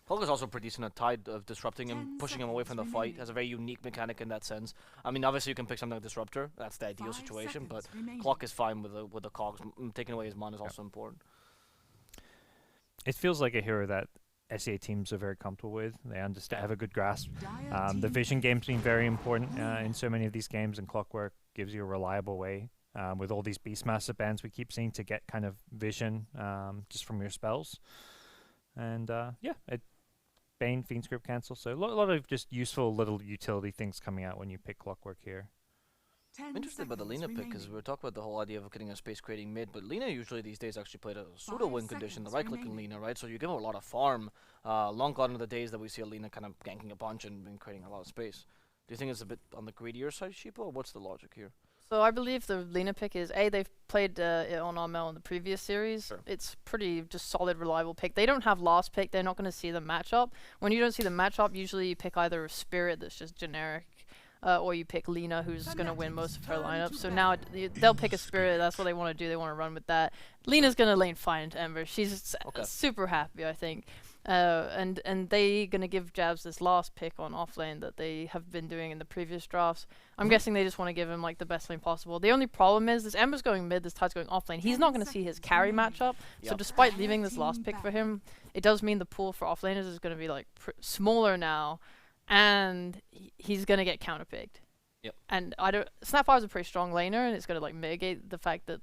Hulk is also pretty decent at Tide of disrupting him, pushing him away from the fight. Has a very unique mechanic in that sense. I mean, obviously you can pick something like Disruptor. That's the ideal situation, but Clock is fine with the cogs. Taking away his mana is also important. It feels like a hero that SEA teams are very comfortable with. They understand, have a good grasp. The vision game's been very important in so many of these games, and Clockwork gives you a reliable way with all these Beastmaster bands we keep seeing to get kind of vision just from your spells. And Bane, Fiend Script Cancel, so a lot of just useful little utility things coming out when you pick Clockwork here. I'm interested about the Lina pick, because we were talking about the whole idea of getting a space creating mid, but Lina usually these days actually played a pseudo-win condition, the right-clicking Lina, right? So you give her a lot of farm. Long gone are the days that we see a Lina kind of ganking a bunch and creating a lot of space. Do you think it's a bit on the greedier side, Sheepo, or what's the logic here? So I believe the Lina pick is, they've played it on RML in the previous series. Sure. It's pretty just solid, reliable pick. They don't have last pick. They're not going to see the matchup. When you don't see the matchup, usually you pick either a Spirit that's just generic, or you pick Lina, who's going to win most of her lineup. So now they'll pick a Spirit. That's what they want to do. They want to run with that. Lina's going to lane fine into Ember. She's super happy, I think. And they going to give Jabs this last pick on offlane that they have been doing in the previous drafts. I'm guessing they just want to give him like the best lane possible. The only problem is this Ember's going mid, this Tide's going offlane. He's not going to see his carry matchup. So despite leaving this last pick for him, it does mean the pool for offlaners is going to be like smaller now, and he's going to get counterpicked. Yep. And Snapfire's a pretty strong laner, and it's going to like mitigate the fact that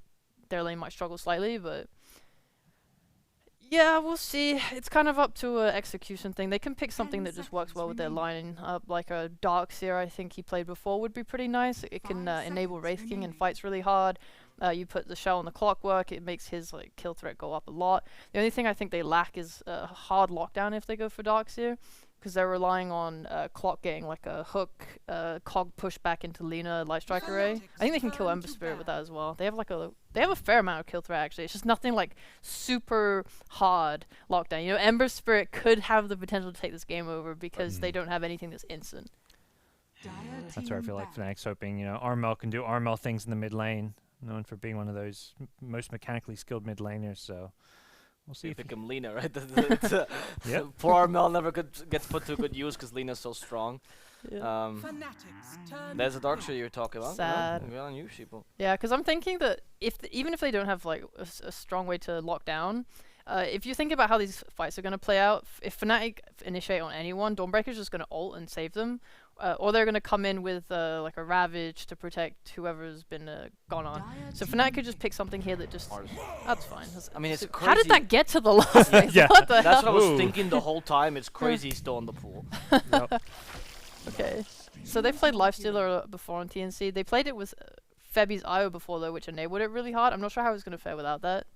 their lane might struggle slightly, but yeah, we'll see. It's kind of up to an execution thing. They can pick something that just works well with their line. Like a Darkseer, I think he played before, would be pretty nice. It can enable Wraith King and fights really hard. You put the shell on the Clockwork, it makes his like kill threat go up a lot. The only thing I think they lack is a hard lockdown if they go for Darkseer, because they're relying on Clock getting like a hook, cog push back into Lina, Lightstrike Array. I think they can kill Ember Spirit with that as well. They have a fair amount of kill threat actually. It's just nothing like super hard lockdown. You know, Ember Spirit could have the potential to take this game over because they don't have anything that's instant. That's where I feel like Fnatic's hoping, you know, RML can do RML things in the mid lane, known for being one of those most mechanically skilled mid laners, so we'll see. You pick him Lina, right? Poor Armel never gets put to good use because Lina's so strong. Yeah. There's a Darkseer you're talking about. Sad. Yeah, on you, Sheeple. Yeah, because I'm thinking that even if they don't have like a strong way to lock down, if you think about how these fights are going to play out, if Fnatic initiate on anyone, Dawnbreaker's just going to ult and save them. Or they're going to come in with like a Ravage to protect whoever's been gone on. So Fnatic could just pick something here that just... That's fine. I mean, it's crazy. How did that get to the last place? Yeah. What the That's hell? what I was thinking the whole time. It's crazy he's still in the pool. Yep. Okay. So they played Lifestealer before on TNC. They played it with Febi's IO before though, which enabled it really hard. I'm not sure how it was going to fare without that.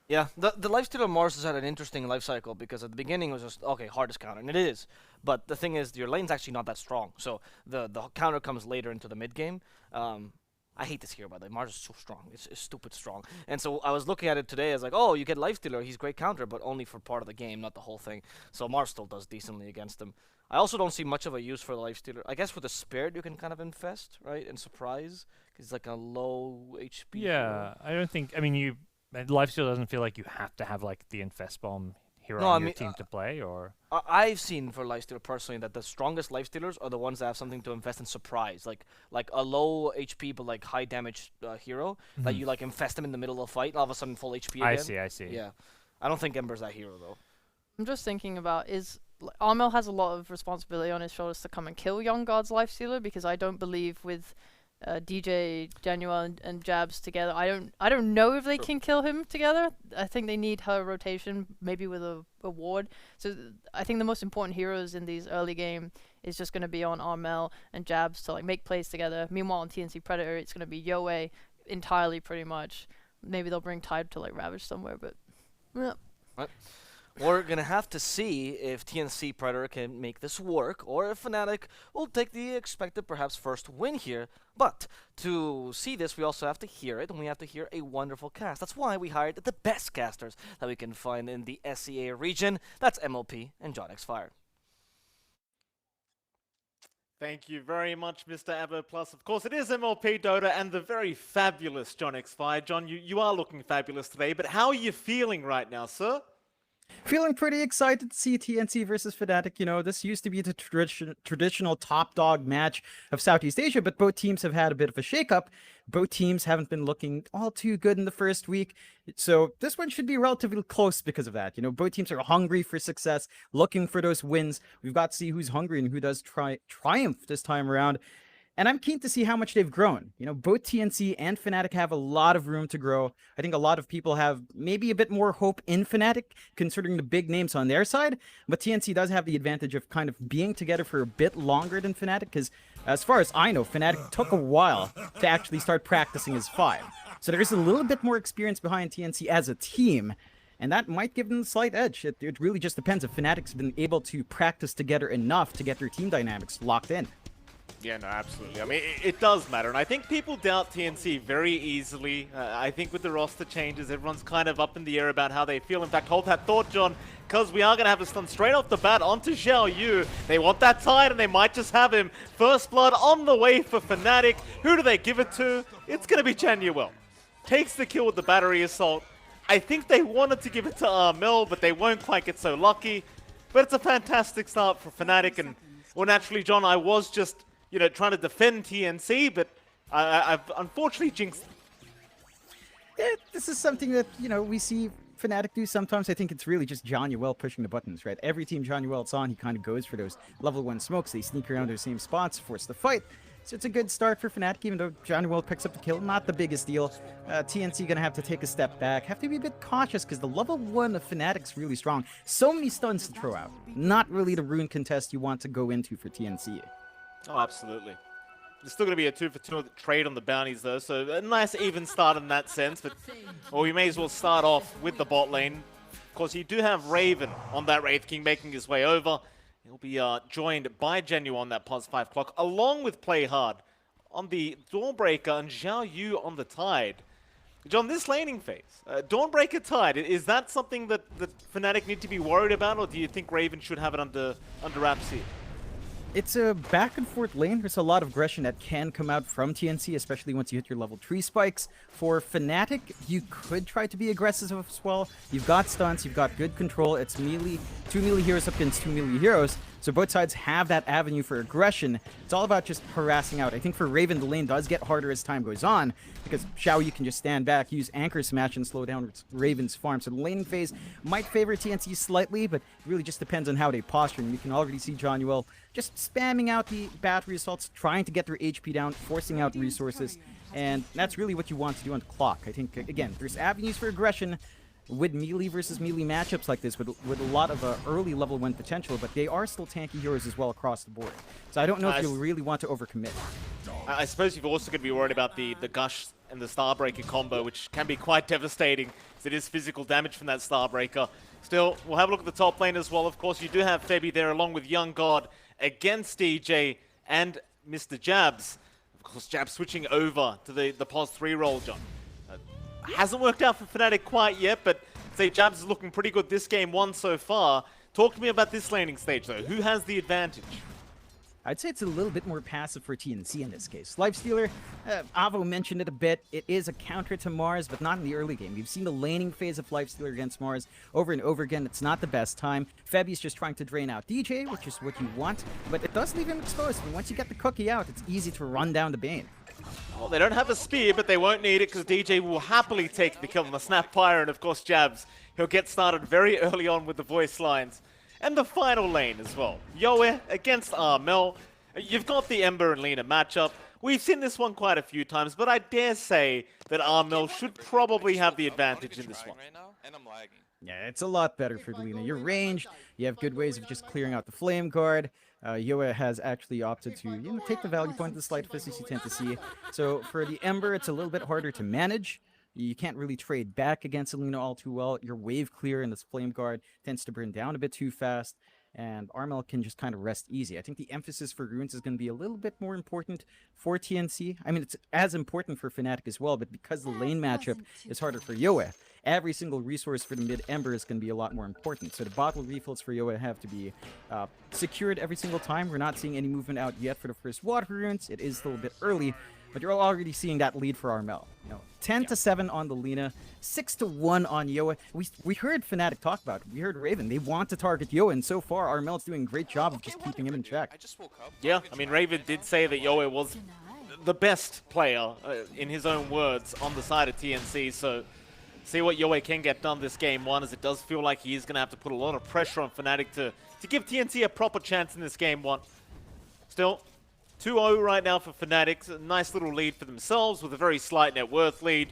Yeah, the Lifestealer Mars has had an interesting life cycle because at the beginning it was just, okay, hardest counter, and it is. But the thing is, your lane's actually not that strong, so the counter comes later into the mid game. I hate this hero, by the way. Mars is so strong. It's stupid strong. And so I was looking at it today as like, oh, you get Lifestealer, he's great counter, but only for part of the game, not the whole thing. So Mars still does decently against him. I also don't see much of a use for the Lifestealer. I guess with the Spirit you can kind of infest, right, and surprise, because it's like a low HP. Yeah, hero. I don't think, I mean, Lifesteal doesn't feel like you have to have like the Infest Bomb hero No, on I your mean, team to play, or... I've seen for Lifestealer personally that the strongest Lifestealers are the ones that have something to invest in surprise, like a low HP but like high damage hero that you like infest him in the middle of a fight and all of a sudden full HP again. I see. Yeah, I don't think Ember's that hero though. I'm just thinking about Armel has a lot of responsibility on his shoulders to come and kill Young God's Lifestealer, because I don't believe with DJ, Januel, and Jabs together, I don't know if they can kill him together. I think they need her rotation, maybe with a ward. So I think the most important heroes in these early game is just going to be on Armel and Jabs to like make plays together. Meanwhile on TNC Predator, it's going to be Yoe entirely pretty much. Maybe they'll bring Tide to like Ravage somewhere, but yeah. Right. We're going to have to see if TNC Predator can make this work, or if Fnatic will take the expected perhaps first win here. But to see this, we also have to hear it, and we have to hear a wonderful cast. That's why we hired the best casters that we can find in the SEA region. That's MLP and JohnXfire. Thank you very much, Mr. Abbo Plus. Of course, it is MLP Dota and the very fabulous JohnXfire. John, you are looking fabulous today, but how are you feeling right now, sir? Feeling pretty excited to see TNC versus Fnatic. You know, this used to be the traditional top dog match of Southeast Asia, but both teams have had a bit of a shakeup. Both teams haven't been looking all too good in the first week, so this one should be relatively close because of that. You know, both teams are hungry for success, looking for those wins. We've got to see who's hungry and who does triumph this time around. And I'm keen to see how much they've grown. You know, both TNC and Fnatic have a lot of room to grow. I think a lot of people have maybe a bit more hope in Fnatic, considering the big names on their side. But TNC does have the advantage of kind of being together for a bit longer than Fnatic, because as far as I know, Fnatic took a while to actually start practicing as 5. So there's a little bit more experience behind TNC as a team. And that might give them a slight edge. It really just depends if Fnatic's been able to practice together enough to get their team dynamics locked in. Yeah, no, absolutely. I mean, it does matter, and I think people doubt TNC very easily. I think with the roster changes, everyone's kind of up in the air about how they feel. In fact, hold that thought, John, because we are going to have a stun straight off the bat onto Xiao Yu. They want that tide, and they might just have him. First blood on the way for Fnatic. Who do they give it to? It's going to be Januel. Takes the kill with the battery assault. I think they wanted to give it to Armel, but they won't quite get so lucky. But it's a fantastic start for Fnatic, and, well, naturally, John, I was just, you know, trying to defend TNC, but I've unfortunately jinxed. Yeah, this is something that, you know, we see Fnatic do sometimes. I think it's really just Johnny pushing the buttons, right? Every team Johnny it's on, he kind of goes for those level 1 smokes. They sneak around their same spots, force the fight. So it's a good start for Fnatic, even though Johnny picks up the kill. Not the biggest deal. TNC gonna have to take a step back. Have to be a bit cautious, because the level 1 of Fnatic's really strong. So many stuns to throw out. Not really the rune contest you want to go into for TNC. Oh, absolutely. There's still going to be a 2-for-2 trade on the bounties, though, so a nice even start in that sense. But, well, we may as well start off with the bot lane. Of course, you do have Raven on that Wraith King making his way over. He'll be joined by Genu on that +5 clock, along with Play Hard on the Dawnbreaker and Xiao Yu on the Tide. John, this laning phase, Dawnbreaker Tide, is that something that Fnatic need to be worried about, or do you think Raven should have it under wraps here? It's a back and forth lane. There's a lot of aggression that can come out from TNC, especially once you hit your level 3 spikes. For Fnatic, you could try to be aggressive as well. You've got stunts, you've got good control. It's melee, 2 melee heroes up against 2 melee heroes. So both sides have that avenue for aggression. It's all about just harassing out. I think for Raven, the lane does get harder as time goes on, because Xiao Yu can just stand back, use Anchor Smash, and slow down Raven's farm. So the laning phase might favor TNC slightly, but it really just depends on how they posture. And you can already see Johnny just spamming out the battery assaults, trying to get their HP down, forcing out resources. And that's really what you want to do on the clock. I think, again, there's avenues for aggression with melee versus melee matchups like this, with a lot of early level 1 potential, but they are still tanky heroes as well across the board. So I don't know if you'll really want to overcommit. I suppose you've also got to be worried about the Gush and the Starbreaker combo, which can be quite devastating, as it is physical damage from that Starbreaker. Still, we'll have a look at the top lane as well. Of course, you do have Febby there, along with Young God, against DJ and Mr. Jabs. Of course, Jabs switching over to the pos 3 role, John. Hasn't worked out for Fnatic quite yet, but say Jabs is looking pretty good this game 1 so far. Talk to me about this laning stage, though. Who has the advantage? I'd say it's a little bit more passive for TNC in this case. Lifestealer, Avo mentioned it a bit. It is a counter to Mars, but not in the early game. We've seen the laning phase of Lifestealer against Mars over and over again. It's not the best time. Febby's just trying to drain out DJ, which is what you want, but it does leave him exposed. And once you get the cookie out, it's easy to run down the Bane. Well, they don't have a spear, but they won't need it, because DJ will happily take the kill on the Snapfire, and of course Jabs, he'll get started very early on with the voice lines. And the final lane as well. Yoe against Armel. You've got the Ember and Lina matchup. We've seen this one quite a few times, but I dare say that Armel should probably have the advantage in this one. Yeah, it's a lot better for Lina. You're ranged, you have good ways of just clearing out the Flame Guard. Yoa has actually opted to take the value point of the Sleight of Fist, as you tend to see. So for the Ember, it's a little bit harder to manage. You can't really trade back against Lina all too well. Your wave clear and this Flame Guard tends to burn down a bit too fast, and Armel can just kind of rest easy. I think the emphasis for runes is going to be a little bit more important for TNC. I mean, it's as important for Fnatic as well, but because the lane matchup is harder for Yoa, every single resource for the mid-Ember is going to be a lot more important. So the bottle refills for Yoa have to be secured every single time. We're not seeing any movement out yet for the first water runes. It is still a bit early, but you're already seeing that lead for Armel. 10-7 on the Lina, 6-1 on Yoa. We heard Fnatic talk about it. We heard Raven. They want to target Yoa, and so far Armel's doing a great job of just keeping him in check. Yeah, I mean, Raven did say that Yoa was the best player, in his own words, on the side of TNC, so see what Yoa can get done this game one, as it does feel like he is going to have to put a lot of pressure on Fnatic to give TNC a proper chance in this game one. Still, 2-0 right now for Fnatic. A nice little lead for themselves with a very slight net worth lead.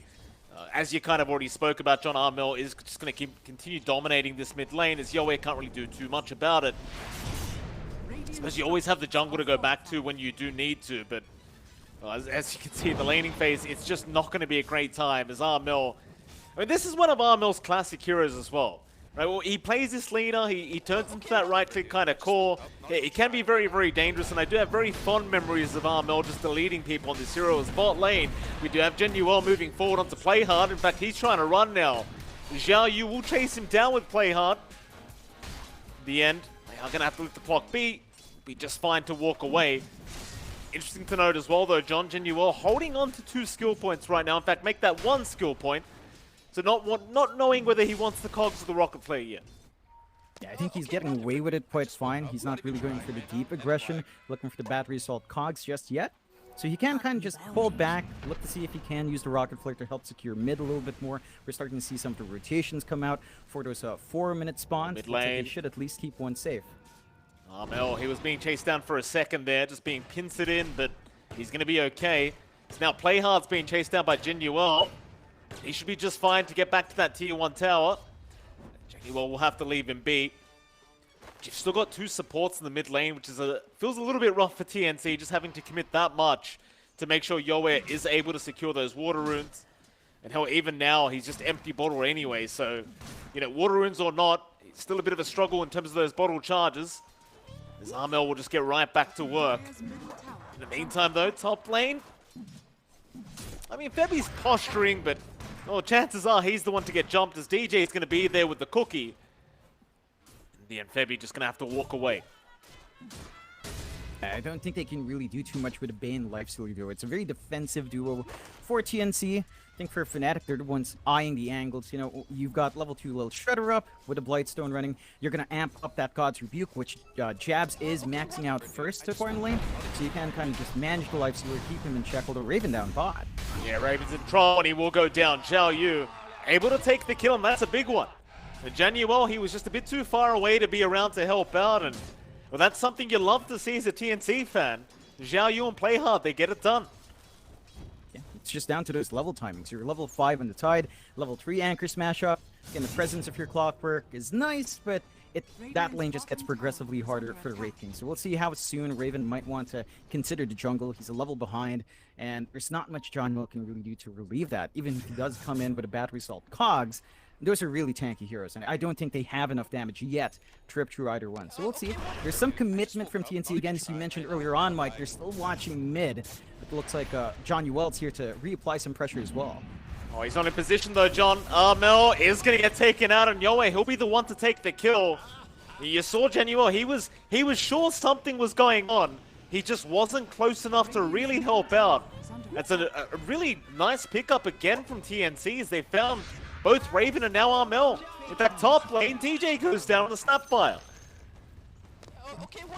As you kind of already spoke about, John, Armel is just going to continue dominating this mid lane, as Yoa can't really do too much about it. I suppose you always have the jungle to go back to when you do need to, but as you can see in the laning phase, it's just not going to be a great time, as Armel... I mean, this is one of Armel's classic heroes as well. Right, well, he plays this leader, he turns into that right-click kind of core. Yeah, it can be very, very dangerous, and I do have very fond memories of Armel just deleting people on this hero as bot lane. We do have Genuel moving forward onto Play Hard. In fact, he's trying to run now. Xiao Yu will chase him down with Play Hard. In the end, they are going to have to let the clock be just fine to walk away. Interesting to note as well, though, John, Genuel holding on to 2 skill points right now. In fact, make that 1 skill point. So not knowing whether he wants the cogs or the rocket flare yet. Yeah, I think he's getting away with it quite fine. He's not really going for the deep aggression, looking for the battery assault cogs just yet. So he can kind of just hold back, look to see if he can use the rocket flare to help secure mid a little bit more. We're starting to see some of the rotations come out for those 4-minute spawns. Mid lane. He should at least keep one safe. Armel, he was being chased down for a second there, just being pincered in, but he's going to be okay. So now Play Hard's being chased down by Genuel. He should be just fine to get back to that tier 1 tower. Genuel will have to leave him be. You've still got 2 supports in the mid lane, which is feels a little bit rough for TNC, just having to commit that much to make sure Yoa is able to secure those water runes. And hell, even now, he's just empty bottle anyway, so, water runes or not, it's still a bit of a struggle in terms of those bottle charges. As Armel will just get right back to work. In the meantime, though, top lane. I mean, Febi's posturing, but chances are he's the one to get jumped, as DJ is going to be there with the cookie. In the end, Febi just going to have to walk away. I don't think they can really do too much with a Bane lifesteal duo. It's a very defensive duo for TNC. I think for Fnatic, they're the ones eyeing the angles. You've got level 2 Lil Shredder up with a Blightstone running. You're going to amp up that God's Rebuke, which Jabs is maxing out first to far in the lane. So you can kind of just manage the lifestealer, keep him in check, although Raven down bot. Yeah, Raven's in trouble, and he will go down. Xiao Yu able to take the kill, and that's a big one. And Genuel, he was just a bit too far away to be around to help out, and well, that's something you love to see as a TNC fan. Xiao Yu and Play Hard, they get it done. Yeah, it's just down to those level timings. You're level 5 on the Tide, level 3 Anchor Smash up. Again, the presence of your Clockwork is nice, but that lane just gets progressively harder for the Wraith King. So we'll see how soon Raven might want to consider the jungle. He's a level behind, and there's not much John Will can really do to relieve that. Even if he does come in with a battery assault cogs, those are really tanky heroes, and I don't think they have enough damage yet to rip through either one. So we'll see. There's some commitment from TNC. Again, as you mentioned earlier on, Mike, they're still watching mid. It looks like John Uelt's here to reapply some pressure as well. Oh, he's not in position though, John. Armel is going to get taken out, and Yoa, he'll be the one to take the kill. You saw Genuel, he was sure something was going on. He just wasn't close enough to really help out. That's a really nice pickup again from TNC, as they found both Raven and now Armel. In fact, top lane, DJ goes down on the Snapfire.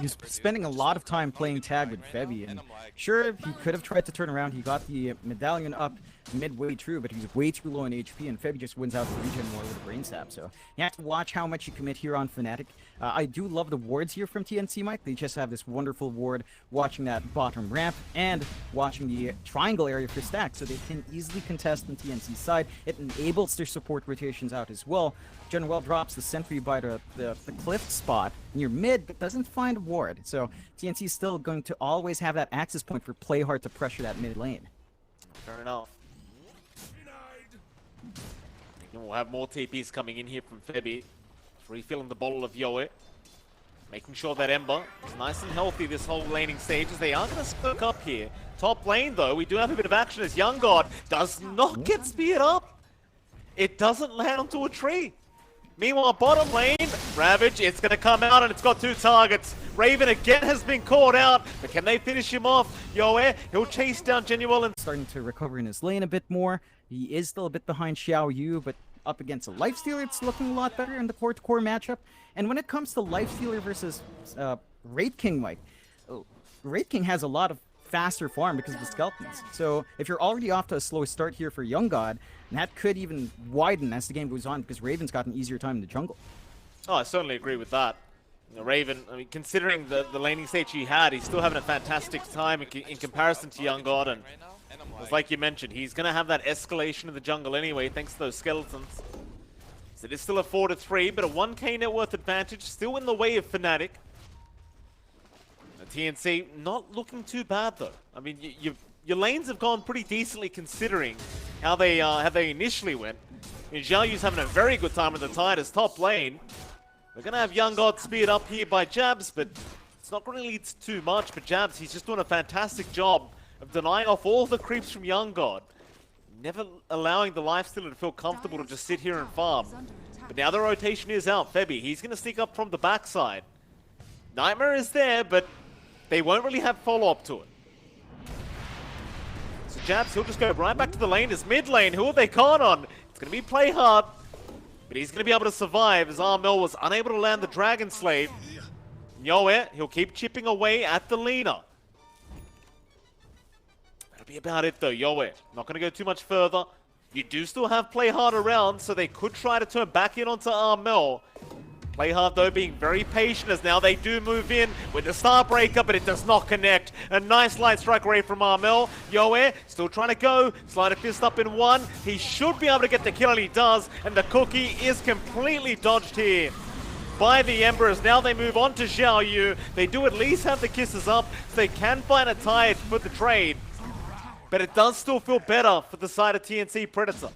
He's spending a lot of time playing tag with Febi, and sure, he could have tried to turn around. He got the medallion up midway through, but he's way too low in HP, and Febi just wins out the regen war with a brain stab. So you have to watch how much you commit here on Fnatic. I do love the wards here from TNC, Mike. They just have this wonderful ward watching that bottom ramp and watching the triangle area for stacks, so they can easily contest on TNC's side. It enables their support rotations out as well. Genuel drops the sentry by the cliff spot near mid, but doesn't find a ward. So TNC is still going to always have that access point for Play Hard to pressure that mid lane. Fair enough. And we'll have more TPs coming in here from Febi. Refilling the bottle of Yoa. Making sure that Ember is nice and healthy this whole laning stage, as they are going to spook up here. Top lane, though, we do have a bit of action as Young God does not get speared up. It doesn't land onto a tree. Meanwhile, bottom lane, Ravage, it's going to come out and it's got 2 targets. Raven again has been caught out, but can they finish him off? Yoe, he'll chase down Genuel and Starting to recover in his lane a bit more. He is still a bit behind Xiao Yu, but up against a Lifestealer, it's looking a lot better in the core-to-core matchup. And when it comes to Lifestealer versus Wraith King, Mike, Wraith King has a lot of faster farm because of the skeletons. So if you're already off to a slow start here for Young God, that could even widen as the game goes on because Raven's got an easier time in the jungle. Oh, I certainly agree with that. You know, Raven, I mean, considering the laning stage he had, he's still having a fantastic time in comparison to Young God. And it's like you mentioned, he's going to have that escalation in the jungle anyway, thanks to those skeletons. So it is still a 4-3, but a 1k net worth advantage, still in the way of Fnatic. TNC not looking too bad though. I mean, your lanes have gone pretty decently considering how they initially went. I mean, Xiao Yu's having a very good time in the tide as top lane. We're gonna have Young God speared up here by Jabs, but it's not going to lead to too much. But Jabs, he's just doing a fantastic job of denying off all the creeps from Young God, never allowing the Lifestealer to feel comfortable to just sit here and farm. But now the rotation is out. Febby, he's gonna sneak up from the backside. Nightmare is there, but they won't really have follow-up to it. So Jabs, he'll just go right back to the lane. His mid lane, who have they caught on? It's going to be play hard, but he's going to be able to survive as Armel was unable to land the Dragon Slave. Yoe, he'll keep chipping away at the Lina. That'll be about it though, Yoe. Not going to go too much further. You do still have play hard around, so they could try to turn back in onto Armel. Play hard though, being very patient as now they do move in with the Starbreaker, but it does not connect. A nice light strike away from Armel. Yoe still trying to go. Slider fist up in 1. He should be able to get the kill, and he does. And the cookie is completely dodged here by the Embers. Now they move on to Xiao Yu. They do at least have the kisses up, so they can find a tide for the trade. But it does still feel better for the side of TNC Predator.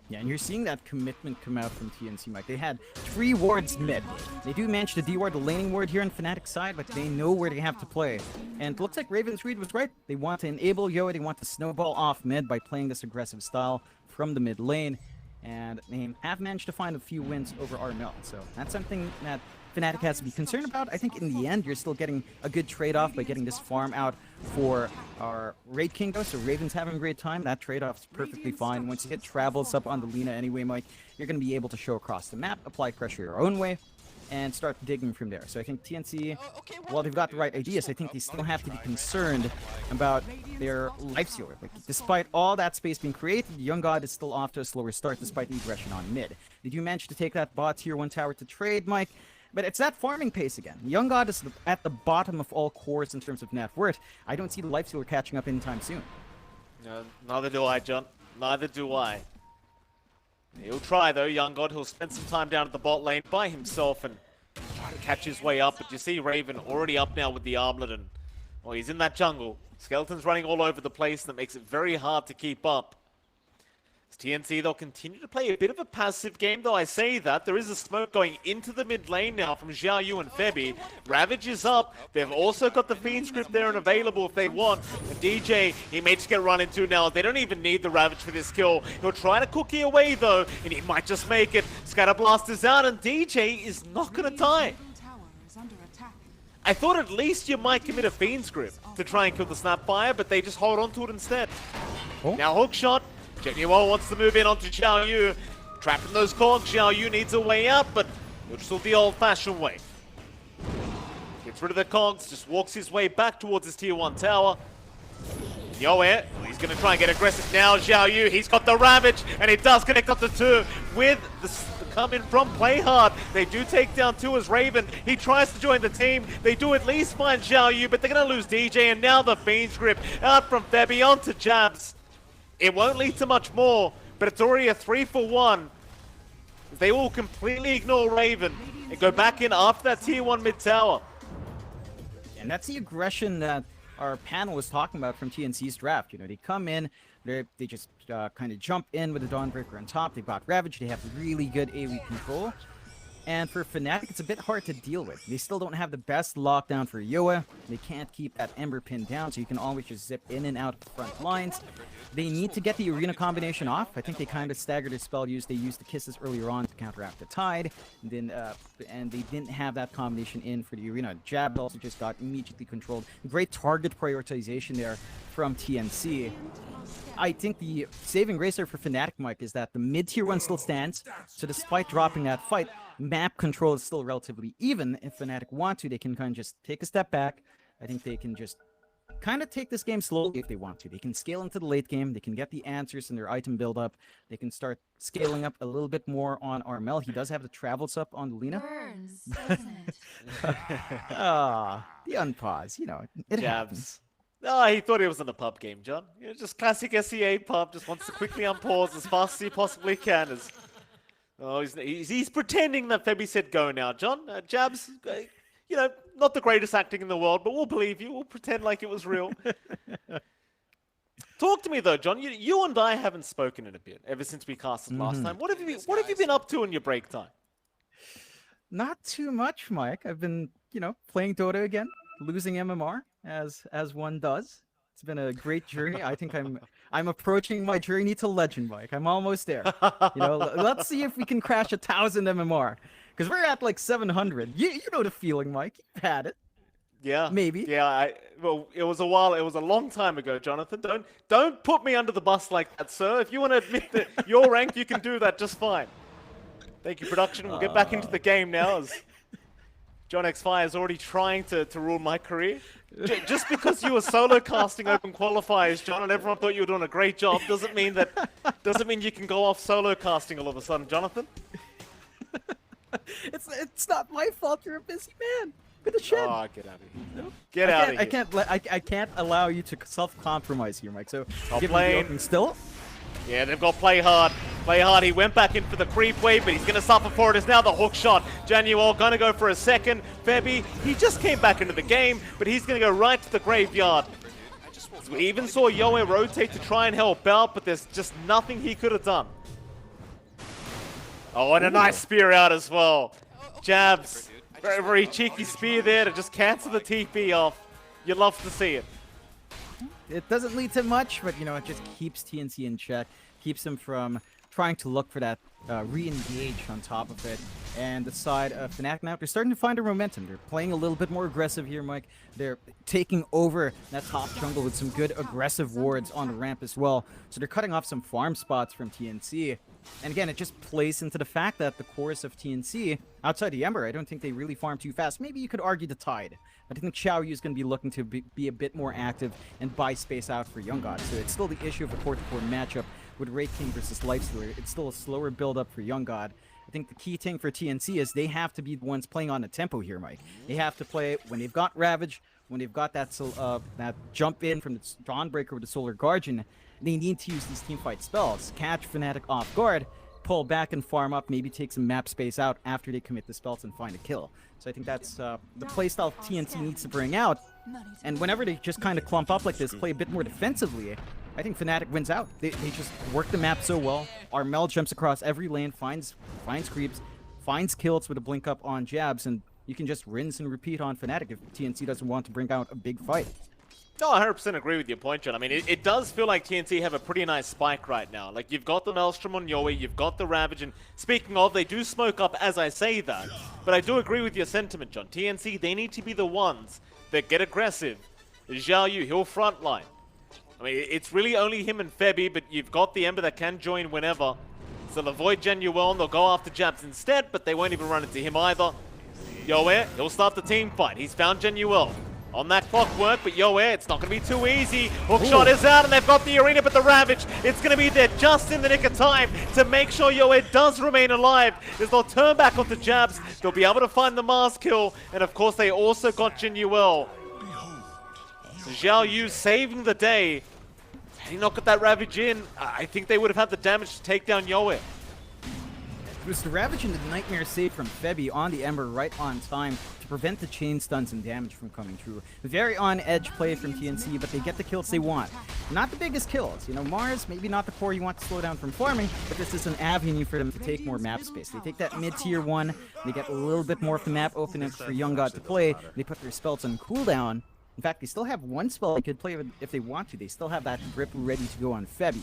Yeah, and you're seeing that commitment come out from TNC, Mike. They had 3 wards mid. They do manage to de-ward the laning ward here on Fnatic's side, but they know where they have to play. And it looks like Raven's read was right. They want to enable Yoe, they want to snowball off mid by playing this aggressive style from the mid lane. And they have managed to find a few wins over Armel. So that's something that Fnatic has to be concerned about. I think in the end, you're still getting a good trade-off by getting this farm out for our Wraith King, though. So Raven's having a great time. That trade-off is perfectly fine. Once you get travels up on the Lina anyway, Mike, you're going to be able to show across the map, apply pressure your own way, and start digging from there. So I think TNC, while they've got the right ideas, I think they still have to be concerned about their Lifestealer. Like, despite all that space being created, Young God is still off to a slower start despite the aggression on mid. Did you manage to take that bot tier 1 tower to trade, Mike? But it's that farming pace again. Young God is at the bottom of all cores in terms of net worth. I don't see the Lifestealer catching up anytime soon. No, neither do I, John. Neither do I. He'll try though, Young God. He'll spend some time down at the bot lane by himself and try to catch his way up. But you see Raven already up now with the armlet, and well, he's in that jungle. Skeletons running all over the place, and that makes it very hard to keep up. As TNC, they'll continue to play a bit of a passive game, though I say that. There is a smoke going into the mid lane now from Xiao Yu and Febby. Ravage is up. They've also got the Fiend script there and available if they want. And DJ, he may just get run into now. They don't even need the Ravage for this kill. He'll try to cookie away, though, and he might just make it. Scatterblast is out, and DJ is not going to die. I thought at least you might commit a Fiend script to try and kill the Snapfire, but they just hold on to it instead. Oh. Now hookshot. Genuel wants to move in onto Xiao Yu. Trapped in those cogs, Xiao Yu needs a way out, but he'll just do the old-fashioned way. Gets rid of the cogs, just walks his way back towards his tier 1 tower. Yoe, he's going to try and get aggressive now. Xiao Yu, he's got the Ravage, and it does connect up to 2 with the come in from Play Hard. They do take down 2 as Raven. He tries to join the team. They do at least find Xiao Yu, but they're going to lose DJ, and now the Fiend's Grip out from Febby onto Jabs. It won't lead to much more, but it's already a 3-for-1. They will completely ignore Raven and go back in after that tier 1 mid tower. And that's the aggression that our panel was talking about from TNC's draft. You know, they come in, they just kind of jump in with the Dawnbreaker on top. They've got Ravage, they have really good AoE control. And for Fnatic, it's a bit hard to deal with. They still don't have the best lockdown for Yoa. They can't keep that Ember pin down, so you can always just zip in and out of the front lines. They need to get the arena combination off. I think they kind of staggered their spell use. They used the kisses earlier on to counteract the tide, and then and they didn't have that combination in for the arena. Jab also just got immediately controlled. Great target prioritization there from TNC. I think the saving grace there for Fnatic, Mike, is that the mid-tier one still stands. So despite dropping that fight, map control is still relatively even. If Fnatic want to, they can kind of just take a step back. I think they can just kind of take this game slowly if they want to. They can scale into the late game. They can get the answers in their item build-up. They can start scaling up a little bit more on Armel. He does have the travels up on Lina. Burns, doesn't it? The unpause, you know, it happens. Jabs. No, he thought he was in a pub game, John. You know, just classic SEA pub. Just wants to quickly unpause as fast as he possibly can. He's pretending that Febby said go now, John. Jabs, you know, not the greatest acting in the world, but we'll believe you. We'll pretend like it was real. Talk to me though, John. You and I haven't spoken in a bit ever since we casted last time. What have you been up to in your break time? Not too much, Mike. I've been, you know, playing Dota again, losing MMR as one does. It's been a great journey. I think I'm approaching my journey to legend, Mike. I'm almost there. You know, let's see if we can crash 1,000 MMR because we're at like 700. You know the feeling, Mike. You've had it. Yeah. Maybe. Yeah. Well, it was a while. It was a long time ago, Jonathan. Don't put me under the bus like that, sir. If you want to admit that you're ranked, you can do that just fine. Thank you, production. We'll get back into the game now as JohnXFire is already trying to ruin my career. Just because you were solo casting open qualifiers, John, and everyone thought you were doing a great job, doesn't mean you can go off solo casting all of a sudden, Jonathan. It's not my fault. You're a busy man with a shed. Oh, get out of here. Nope. Get out of here. I can't allow you to self-compromise here, Mike. So give me playing. the opening still. Yeah, they've got play hard. Play hard. He went back in for the creep wave, but he's going to suffer for it. It's now the hook shot. Januel going to go for a second. Febby, he just came back into the game, but he's going to go right to the graveyard. So we even saw Yoe rotate to try and help out, but there's just nothing he could have done. Oh, and a nice spear out as well. Jabs. Very, very cheeky spear there to just cancel the TP off. You love to see it. It doesn't lead to much, but, you know, it just keeps TNC in check, keeps them from trying to look for that re-engage on top of it. And the side of Fnatic now, they're starting to find their momentum. They're playing a little bit more aggressive here, Mike. They're taking over that top jungle with some good aggressive wards on the ramp as well. So they're cutting off some farm spots from TNC. And again, it just plays into the fact that the chorus of TNC, outside the Ember, I don't think they really farm too fast. Maybe you could argue the Tide. But I think Xiaoyu is going to be looking to be a bit more active and buy space out for Young God. So it's still the issue of a core-to-core matchup with Wraith King versus Lifestealer. It's still a slower build-up for Young God. I think the key thing for TNC is they have to be the ones playing on the tempo here, Mike. They have to play when they've got Ravage, when they've got that jump in from the Dawnbreaker with the Solar Guardian. They need to use these teamfight spells, catch Fnatic off guard, pull back and farm up, maybe take some map space out after they commit the spells and find a kill. So I think that's the playstyle TNC needs to bring out. And whenever they just kind of clump up like this, play a bit more defensively, I think Fnatic wins out. They just work the map so well. Armel jumps across every lane, finds creeps, finds kills with a blink up on jabs, and you can just rinse and repeat on Fnatic if TNC doesn't want to bring out a big fight. No, I 100% agree with your point, John. I mean, it does feel like TNC have a pretty nice spike right now. Like, you've got the Maelstrom on Yoe, you've got the Ravage, and speaking of, they do smoke up as I say that. But I do agree with your sentiment, John. TNC, they need to be the ones that get aggressive. Xiaoyu, he'll frontline. I mean, it's really only him and Febby, but you've got the Ember that can join whenever. So they'll avoid Genuel, and they'll go after Jabs instead, but they won't even run into him either. Yoe, he'll start the team fight. He's found Genuel. On that clockwork, but Yoe, it's not going to be too easy. Hookshot is out, and they've got the arena, but the Ravage, it's going to be there just in the nick of time to make sure Yoe does remain alive. As they'll turn back onto Jabs, they'll be able to find the Mars kill, and of course they also got Genuel. So Xiaoyu saving the day. Had he not got that Ravage in, I think they would have had the damage to take down Yoe. It was the Ravage and the Nightmare save from Febby on the Ember right on time to prevent the chain stuns and damage from coming through. Very on-edge play from TNC, but they get the kills they want. Not the biggest kills. You know, Mars, maybe not the core you want to slow down from farming, but this is an avenue for them to take more map space. They take that mid-tier 1, they get a little bit more of the map open for Young God to play, they put their spells on cooldown. In fact, they still have one spell they could play with if they want to. They still have that grip ready to go on Febby.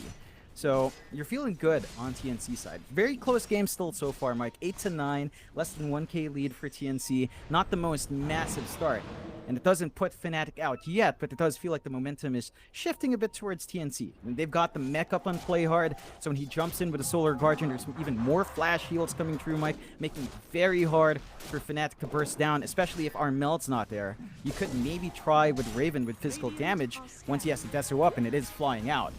So you're feeling good on TNC side. Very close game still so far, Mike. 8-9, less than 1k lead for TNC. Not the most massive start. And it doesn't put Fnatic out yet, but it does feel like the momentum is shifting a bit towards TNC. And they've got the mech up on play hard, so when he jumps in with a Solar Guardian, there's even more flash heals coming through, Mike, making it very hard for Fnatic to burst down, especially if Armel's not there. You could maybe try with Raven with physical damage once he has the Deso up and it is flying out.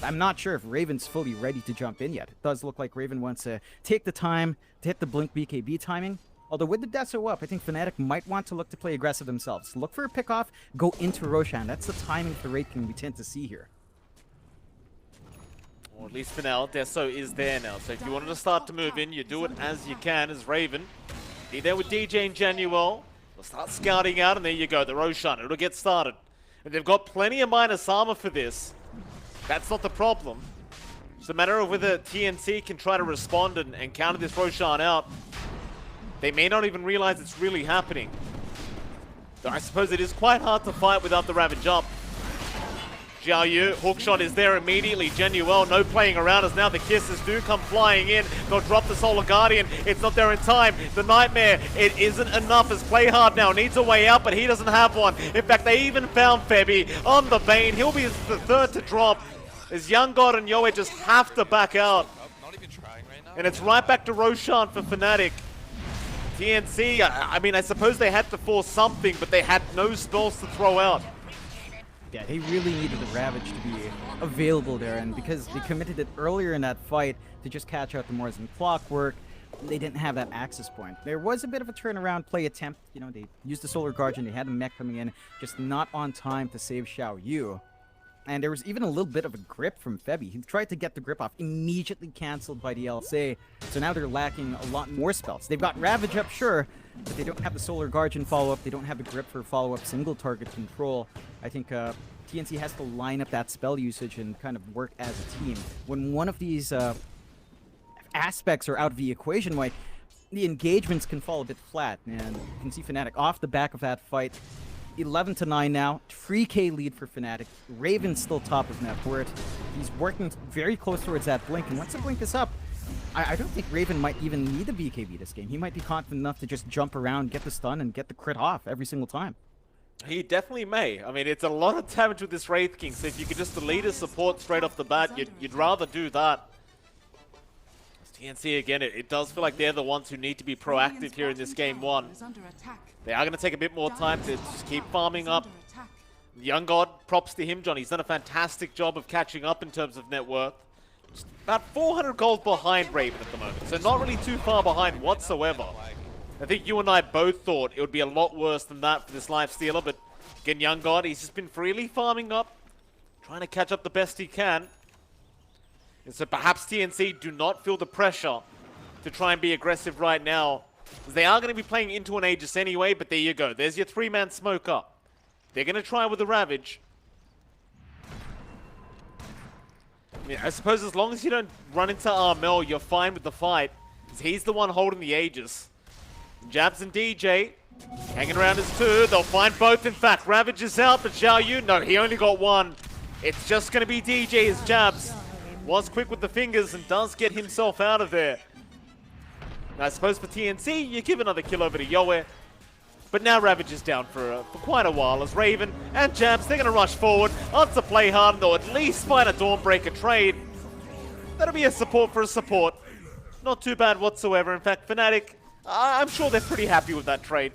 I'm not sure if Raven's fully ready to jump in yet. It does look like Raven wants to take the time to hit the Blink BKB timing. Although with the Deso up, I think Fnatic might want to look to play aggressive themselves. Look for a pick-off, go into Roshan. That's the timing for Wraith King we tend to see here. Or at least for now, Deso is there now. So if you wanted to start to move in, you do it as you can as Raven. Be there with DJ and Januel. They'll start scouting out, and there you go, the Roshan. It'll get started. And they've got plenty of minus armor for this. That's not the problem. It's a matter of whether TNC can try to respond and counter this Roshan out. They may not even realize it's really happening. Though I suppose it is quite hard to fight without the Ravage up. Xiaoyu, hookshot is there immediately. Genuel, no playing around as now the kisses do come flying in. They'll drop the Solar Guardian. It's not there in time. The Nightmare, it isn't enough as Play Hard now needs a way out, but he doesn't have one. In fact, they even found Febby on the Bane. He'll be the third to drop as Young God and Yoe just have to back out. And it's right back to Roshan for Fnatic. TNC, I mean, I suppose they had to force something, but they had no spells to throw out. Yeah, they really needed the Ravage to be available there, and because they committed it earlier in that fight to just catch out the Mars and Clockwork, they didn't have that access point. There was a bit of a turnaround play attempt. You know, they used the Solar Guardian, they had a mech coming in, just not on time to save Xiaoyu. And there was even a little bit of a grip from Febby. He tried to get the grip off, immediately canceled by the LSA. So now they're lacking a lot more spells. They've got Ravage up, sure, but they don't have the Solar Guardian follow-up. They don't have the grip for follow-up single target control. I think TNC has to line up that spell usage and kind of work as a team. When one of these aspects are out of the equation, like, the engagements can fall a bit flat. And you can see Fnatic off the back of that fight. 11-9 now, 3k lead for Fnatic. Raven's still top of net worth. He's working very close towards that Blink, and once the Blink is up, I don't think Raven might even need a BKB this game. He might be confident enough to just jump around, get the stun, and get the crit off every single time. He definitely may. I mean, it's a lot of damage with this Wraith King, so if you could just delete his support straight off the bat, you'd rather do that. TNC, again, it does feel like they're the ones who need to be proactive here in this game one. They are going to take a bit more time to just keep farming up. Young God, props to him, John. He's done a fantastic job of catching up in terms of net worth. Just about 400 gold behind Raven at the moment, so not really too far behind whatsoever. I think you and I both thought it would be a lot worse than that for this Lifestealer, but again, Young God, he's just been freely farming up, trying to catch up the best he can. And so perhaps TNC do not feel the pressure to try and be aggressive right now. They are going to be playing into an Aegis anyway, but there you go. There's your 3-man smoke up. They're going to try with the Ravage. I mean, I suppose as long as you don't run into Armel, you're fine with the fight. Because he's the one holding the Aegis. Jabs and DJ hanging around as two. They'll find both, in fact. Ravage is out, but Xiaoyu, no, he only got one. It's just going to be DJ as Jabs was quick with the fingers and does get himself out of there. I suppose for TNC, you give another kill over to Yoe. But now Ravage is down for quite a while as Raven and Jabs, they're going to rush forward onto Play Hard, and they'll at least find a Dawnbreaker trade. That'll be a support for a support. Not too bad whatsoever. In fact, Fnatic, I'm sure they're pretty happy with that trade.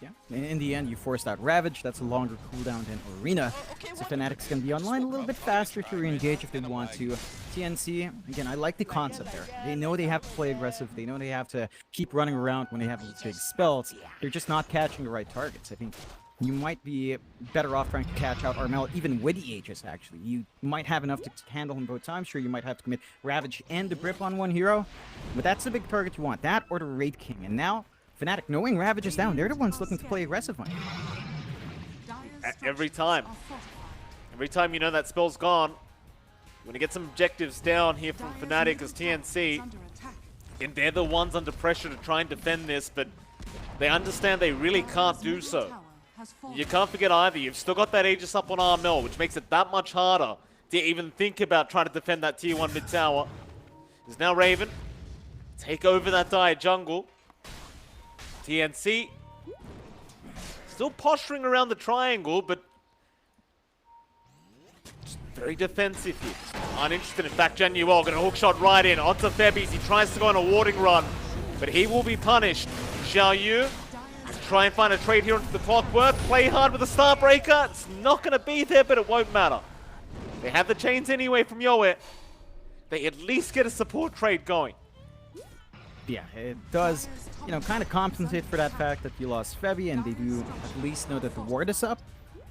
Yeah, in the end, you forced out Ravage. That's a longer cooldown than Arena. So Fnatic's going to be online a little bit faster to re-engage if they want to. TNC, again, I like the concept there. They know they have to play aggressive. They know they have to keep running around when they have these big spells. They're just not catching the right targets. I think you might be better off trying to catch out Armel, even with the Aegis, actually. You might have enough to handle him both times. Sure, you might have to commit Ravage and the Grip on one hero, but that's the big target you want. That or the Wraith King. And now, Fnatic, knowing Ravage is down, they're the ones looking to play aggressive on you. Every time. Every time you know that spell's gone, you want to get some objectives down here from Fnatic as TNC. And they're the ones under pressure to try and defend this, but they understand they really can't do so. You can't forget either, you've still got that Aegis up on Armel, which makes it that much harder to even think about trying to defend that tier 1 mid tower. There's now Raven. Take over that Dire jungle. TNC still posturing around the triangle, but just very defensive here. Uninterested. In fact, Genuel going to hook shot right in onto Febbies. He tries to go on a warding run, but he will be punished. Xiao Yu try and find a trade here onto the clockwork. Play hard with the Starbreaker. It's not going to be there, but it won't matter. They have the chains anyway from Yoe. They at least get a support trade going. Yeah, it does, you know, kind of compensate for that fact that you lost Febby, and they do at least know that the ward is up.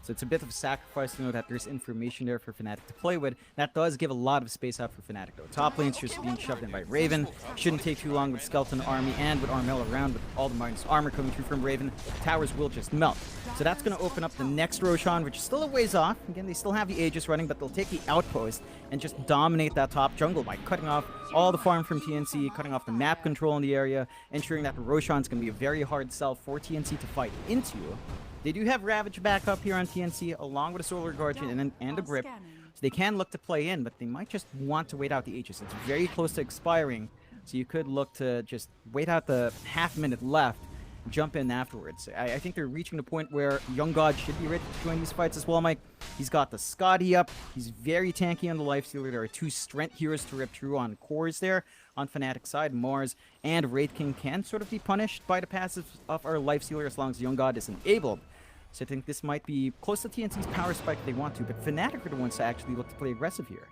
So it's a bit of a sacrifice to know that there's information there for Fnatic to play with. That does give a lot of space out for Fnatic, though. Top lane's just being shoved in by Raven. Shouldn't take too long with Skeleton Army and with Armel around, with all the minus armor coming through from Raven. Towers will just melt. So that's going to open up the next Roshan, which is still a ways off. Again, they still have the Aegis running, but they'll take the outpost and just dominate that top jungle by cutting off all the farm from TNC, cutting off the map control in the area, ensuring that Roshan's going to be a very hard sell for TNC to fight into. They do have Ravage back up here on TNC, along with a Solar Guardian and a Grip, so they can look to play in, but they might just want to wait out the Aegis. It's very close to expiring, so you could look to just wait out the half-minute left, jump in afterwards. I think they're reaching the point where Young God should be ready to join these fights as well, Mike. He's got the Scotty up, he's very tanky on the Lifestealer. There are 2 strength heroes to rip through on cores there. On Fnatic side, Mars and Wraith King can sort of be punished by the passive of our Lifestealer as long as Young God is enabled. So I think this might be close to TNC's power spike if they want to, but Fnatic are the ones to actually look to play aggressive here.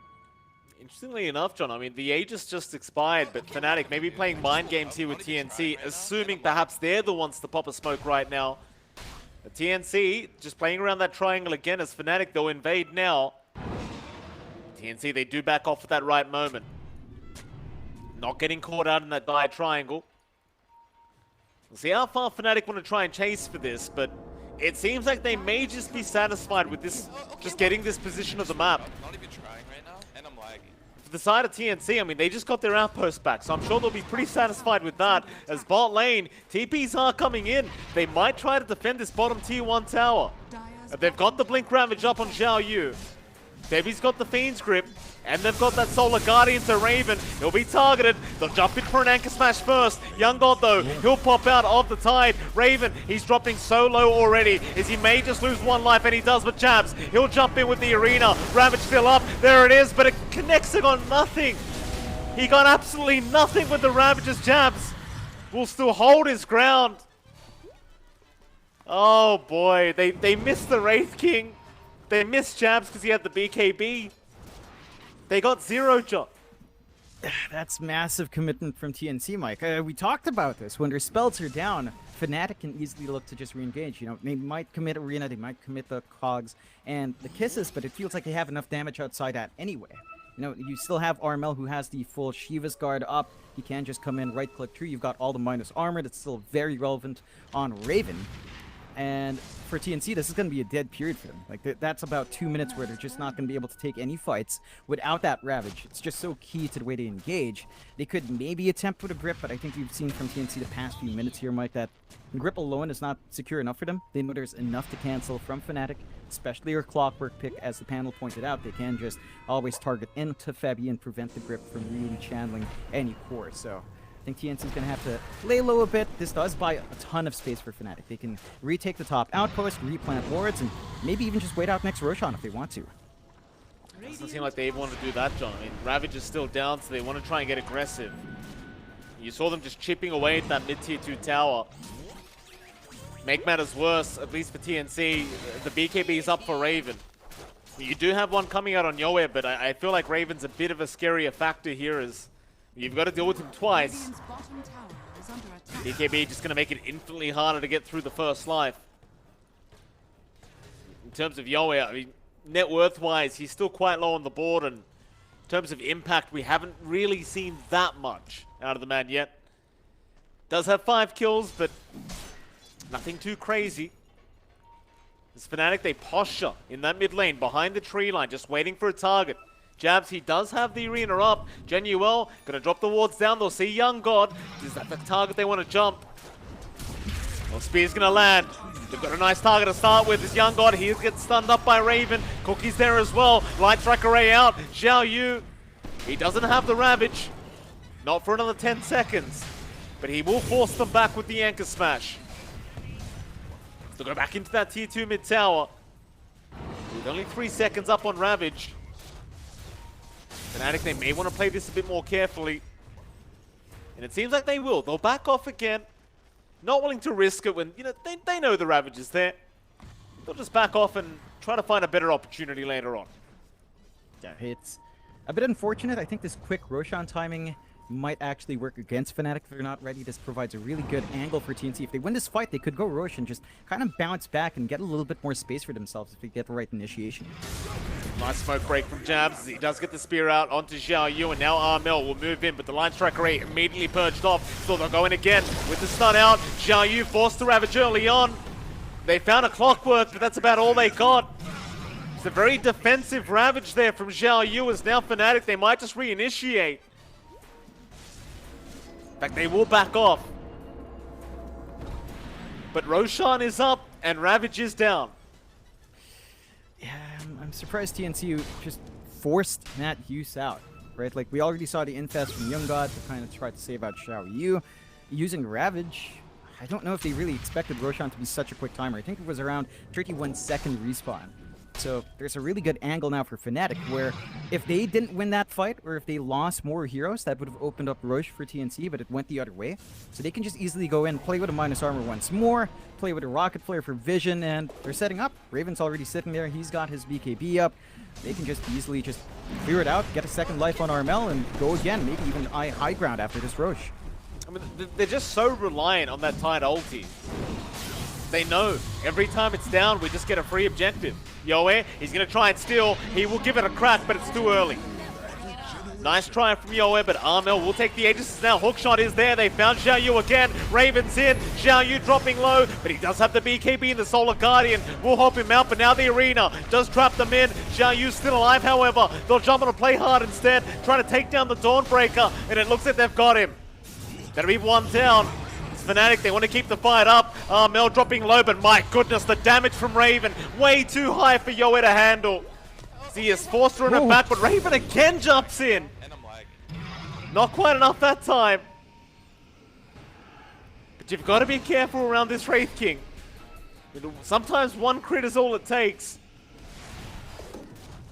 Interestingly enough, John, I mean, the Aegis just expired, but Fnatic may be playing mind games here with TNC, assuming perhaps they're the ones to pop a smoke right now. The TNC just playing around that triangle again as Fnatic, they'll invade now. TNC, they do back off at that right moment. Not getting caught out in that dire triangle. We'll see how far Fnatic want to try and chase for this, but it seems like they may just be satisfied with this, just getting this position of the map. I'm not even trying right now, and I'm lagging. For the side of TNC, I mean, they just got their outpost back, so I'm sure they'll be pretty satisfied with that. As bot lane, TPs are coming in. They might try to defend this bottom tier 1 tower. They've got the Blink Ravage up on Xiao Yu. Debbie's got the Fiend's Grip, and they've got that Solar Guardian to Raven. He'll be targeted. They'll jump in for an Anchor Smash first. Young God, though, he'll pop out of the Tide. Raven, he's dropping so low already, as he may just lose 1 life, and he does with jabs. He'll jump in with the Arena. Ravage still up. There it is, but it connects it on nothing. He got absolutely nothing with the Ravage's jabs. Will still hold his ground. Oh, boy. They missed the Wraith King. They missed jabs because he had the BKB. They got 0, John. That's massive commitment from TNC, Mike. We talked about this. When their spells are down, Fnatic can easily look to just re-engage. You know, they might commit Arena, they might commit the Cogs and the Kisses, but it feels like they have enough damage outside that anyway. You know, you still have Armel, who has the full Shiva's Guard up. He can just come in, right-click through. You've got all the minus armor. That's still very relevant on Raven. And for TNC, this is going to be a dead period for them. Like, that's about 2 minutes where they're just not going to be able to take any fights without that Ravage. It's just so key to the way they engage. They could maybe attempt with a Grip, but I think we've seen from TNC the past few minutes here, Mike, that Grip alone is not secure enough for them. They know there's enough to cancel from Fnatic, especially your Clockwork pick. As the panel pointed out, they can just always target into Febby and prevent the Grip from really channeling any core. So I think TNC's going to have to lay low a bit. This does buy a ton of space for Fnatic. They can retake the top outpost, replant wards, and maybe even just wait out next Roshan if they want to. It doesn't seem like they even want to do that, John. I mean, Ravage is still down, so they want to try and get aggressive. You saw them just chipping away at that mid-tier 2 tower. Make matters worse, at least for TNC, the BKB is up for Raven. You do have one coming out on Yoe, but I feel like Raven's a bit of a scarier factor here, as you've got to deal with him twice. BKB just going to make it infinitely harder to get through the first life. In terms of Yowie, I mean, net worth-wise, he's still quite low on the board, and in terms of impact, we haven't really seen that much out of the man yet. Does have 5 kills, but nothing too crazy. This Fnatic, they posture in that mid lane behind the tree line, just waiting for a target. Jabs, he does have the arena up. Genuel gonna drop the wards down. They'll see Young God. Is that the target they want to jump? Well, Spear's gonna land. They've got a nice target to start with. This Young God, he gets stunned up by Raven. Cookie's there as well. Light Strike Array out. Xiao Yu, he doesn't have the Ravage. Not for another 10 seconds. But he will force them back with the Anchor Smash. They'll go back into that tier 2 mid tower. With only 3 seconds up on Ravage. Fnatic, they may want to play this a bit more carefully. And it seems like they will. They'll back off again. Not willing to risk it when, you know, they know the Ravage is there. They'll just back off and try to find a better opportunity later on. Yeah, it's a bit unfortunate. I think this quick Roshan timing might actually work against Fnatic if they're not ready. This provides a really good angle for TNC. If they win this fight, they could go Roshan, just kind of bounce back and get a little bit more space for themselves if they get the right initiation. Nice smoke break from Jabs. He does get the spear out onto Xiao Yu, and now Armel will move in, but the line strike array immediately purged off. So they'll go in again with the stun out. Xiao Yu forced to Ravage early on. They found a clockwork, but that's about all they got. It's a very defensive Ravage there from Xiao Yu, as now Fnatic, they might just reinitiate. In fact, they will back off. But Roshan is up and Ravage is down. Yeah, I'm surprised TNC just forced that use out, right? Like, we already saw the infest from Young God to kind of try to save out Xiao Yu. Using Ravage, I don't know if they really expected Roshan to be such a quick timer. I think it was around 31-second respawn. So there's a really good angle now for Fnatic, where if they didn't win that fight, or if they lost more heroes, that would have opened up Roche for TNC, but it went the other way. So they can just easily go in, play with a minus armor once more, play with a rocket flare for vision, and they're setting up. Raven's already sitting there, he's got his BKB up. They can just easily just clear it out, get a second life on Armel, and go again, maybe even high ground after this Roche. I mean, they're just so reliant on that tight ulti. They know every time it's down, we just get a free objective. Yowie, he's going to try and steal. He will give it a crack, but it's too early. Nice try from Yowie, but Armel will take the Aegis now. Hookshot is there. They found Xiao Yu again. Raven's in. Xiao Yu dropping low, but he does have the BKB and the Solar Guardian. Will hop him out, but now the arena does trap them in. Xiao Yu's still alive, however. They'll jump on a play hard instead, trying to take down the Dawnbreaker, and it looks like they've got him. That'll be one down. Fnatic, they want to keep the fight up. Mel dropping low, but my goodness, the damage from Raven, way too high for Yowie to handle. He is forced to run it back, but Raven again jumps in. And I'm lagging. Not quite enough that time. But you've got to be careful around this Wraith King. Sometimes one crit is all it takes.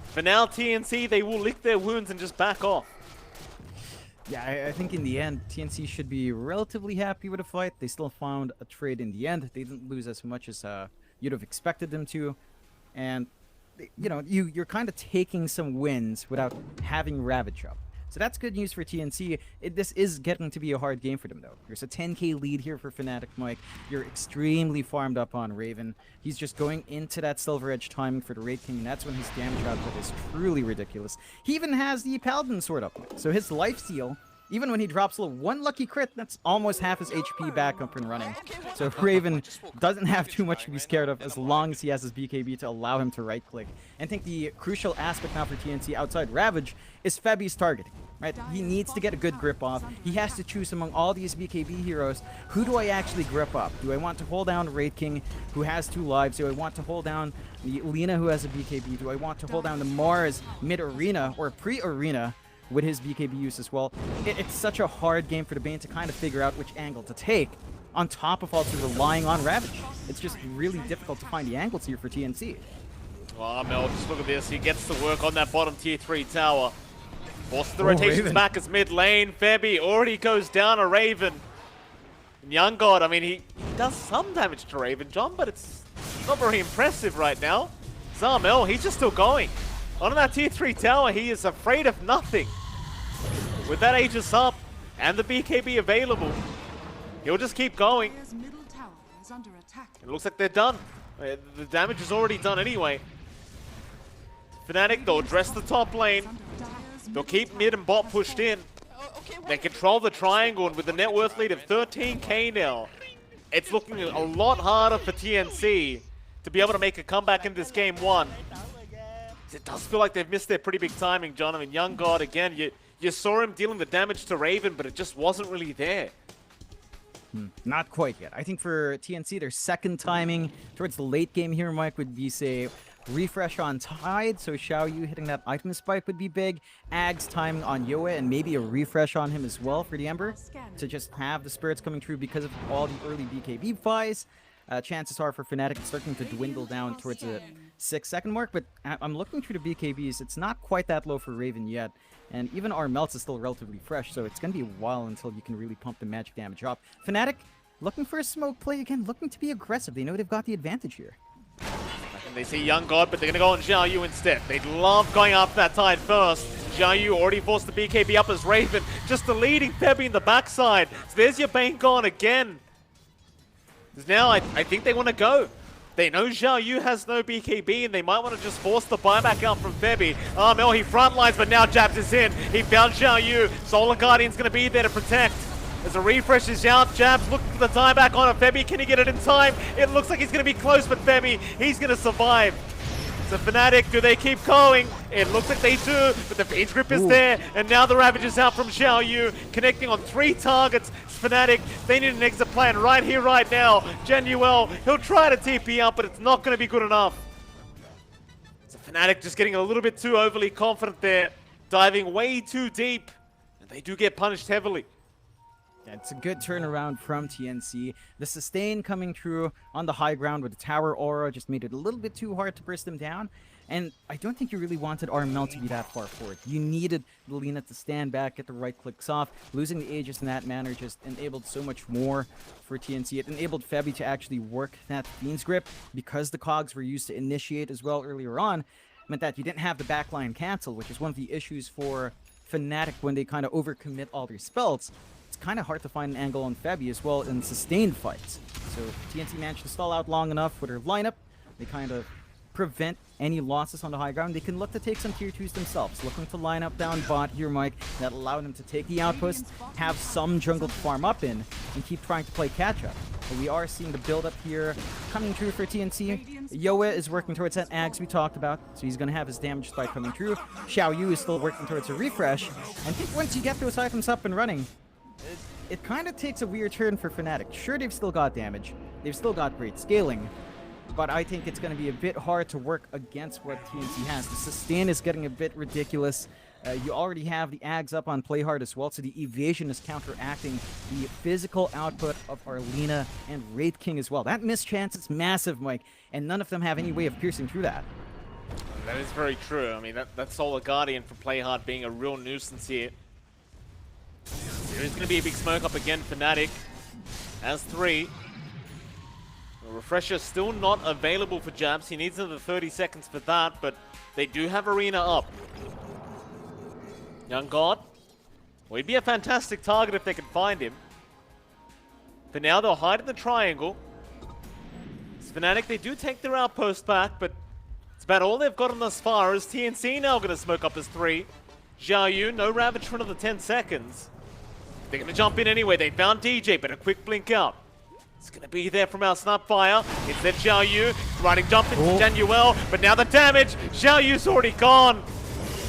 For now, TNC, they will lick their wounds and just back off. Yeah, I think in the end, TNC should be relatively happy with the fight. They still found a trade in the end. They didn't lose as much as you'd have expected them to. And, you know, you're kind of taking some wins without having Ravage up. So that's good news for TNC. This is getting to be a hard game for them, though. There's a 10k lead here for Fnatic, Mike. You're extremely farmed up on Raven. He's just going into that Silver Edge timing for the Wraith King, and that's when his damage output is truly ridiculous. He even has the Paladin sword up, so his life steal, even when he drops one lucky crit, that's almost half his HP back up and running. So Raven doesn't have too much to be scared of as long as he has his BKB to allow him to right-click. And I think the crucial aspect now for TNC outside Ravage is Febi's targeting, right? He needs to get a good grip off. He has to choose among all these BKB heroes. Who do I actually grip up? Do I want to hold down Wraith King, who has 2 lives? Do I want to hold down the Lina, who has a BKB? Do I want to hold down the Mars mid-arena or pre-arena with his BKB use as well? It's such a hard game for the Bane to kind of figure out which angle to take, on top of also relying on Ravage. It's just really difficult to find the angles here for TNC. Well, Mel, just look at this. He gets to work on that bottom tier 3 tower. Forces the rotations Raven back as mid lane. Febi already goes down a Raven. And Young God, I mean, he does some damage to Raven, John, but it's not very impressive right now. Zarmel, he's just still going. On that tier 3 tower, he is afraid of nothing. With that Aegis up and the BKB available, he'll just keep going. It looks like they're done. The damage is already done anyway. Fnatic, they'll address the top lane. They'll keep mid and bot pushed in. They control the triangle, and with the net worth lead of 13k now, it's looking a lot harder for TNC to be able to make a comeback in this game one. It does feel like they've missed their pretty big timing, John. I mean, Young God, again, you saw him dealing the damage to Raven, but it just wasn't really there. Not quite yet. I think for TNC, their second timing towards the late game here, Mike, would be, say, refresh on Tide, so Xiaoyu hitting that item spike would be big. Ag's timing on Yoa, and maybe a refresh on him as well for the Ember, to just have the spirits coming through because of all the early BKB buys. Chances are for Fnatic it's starting to dwindle down towards the 6-second mark, but I'm looking through the BKBs. It's not quite that low for Raven yet, and even our melts is still relatively fresh, so it's going to be a while until you can really pump the magic damage up. Fnatic looking for a smoke play again, looking to be aggressive. They know they've got the advantage here. And they see Young God, but they're going to go on Xiaoyu instead. They'd love going after that Tide first. Xiaoyu already forced the BKB up as Raven, just the leading Febby in the backside. So there's your Bane gone again. Now I think they want to go. They know Xiaoyu has no BKB, and they might want to just force the buyback out from Febby. Mel, he frontlines, but now Jabs is in. He found Xiaoyu. Solar Guardian's going to be there to protect. As a refresh is out, Jabs looking for the tieback on a Febby. Can he get it in time? It looks like he's going to be close, but Febby, he's going to survive. So Fnatic, do they keep going? It looks like they do, but the Fiend's Grip is there, and now the Ravage is out from Xiaoyu, connecting on 3 targets. Fnatic, they need an exit plan right here, right now. Genuel, he'll try to TP up, but it's not going to be good enough. So Fnatic just getting a little bit too overly confident there, diving way too deep, and they do get punished heavily. Yeah, it's a good turnaround from TNC. The sustain coming through on the high ground with the tower aura just made it a little bit too hard to burst them down. And I don't think you really wanted Armel to be that far forward. You needed Lina to stand back, get the right clicks off. Losing the Aegis in that manner just enabled so much more for TNC. It enabled Febby to actually work that Fiend's Grip because the cogs were used to initiate as well earlier on. Meant that you didn't have the backline cancel, which is one of the issues for Fnatic when they kind of overcommit all their spells. It's kind of hard to find an angle on Febby as well in sustained fights. So TNC managed to stall out long enough with their lineup. They kind of prevent any losses on the high ground. They can look to take some tier 2s themselves, looking to line up down bot here, Mike, that allowed them to take the outpost, have some jungle to farm up in, and keep trying to play catch-up. But we are seeing the build-up here coming through for TNC. Yoa is working towards that Ags we talked about, so he's going to have his damage spike coming through. Xiaoyu is still working towards a refresh. I think once you get those items up and running, it kind of takes a weird turn for Fnatic. Sure, they've still got damage. They've still got great scaling. But I think it's going to be a bit hard to work against what TNC has. The sustain is getting a bit ridiculous. You already have the Ags up on play hard as well, so the evasion is counteracting the physical output of Arlena and Wraith King as well. That missed chance is massive, Mike, and none of them have any way of piercing through that. That is very true. I mean, that Solar Guardian for play hard being a real nuisance here. There is going to be a big smoke up again, Fnatic. As 3. The refresher still not available for Jabs. He needs another 30 seconds for that, but they do have Arena up. Young God. Well, he'd be a fantastic target if they could find him. For now, they'll hide in the triangle. It's Fnatic, they do take their outpost back, but it's about all they've gotten thus far. Is TNC now going to smoke up as 3. Xiaoyu, no Ravage for another 10 seconds. They're going to jump in anyway. They found DJ, but a quick blink out. It's going to be there from our Snapfire. Instead, Xiaoyu running jump into Genuel, but now the damage. Xiaoyu's already gone.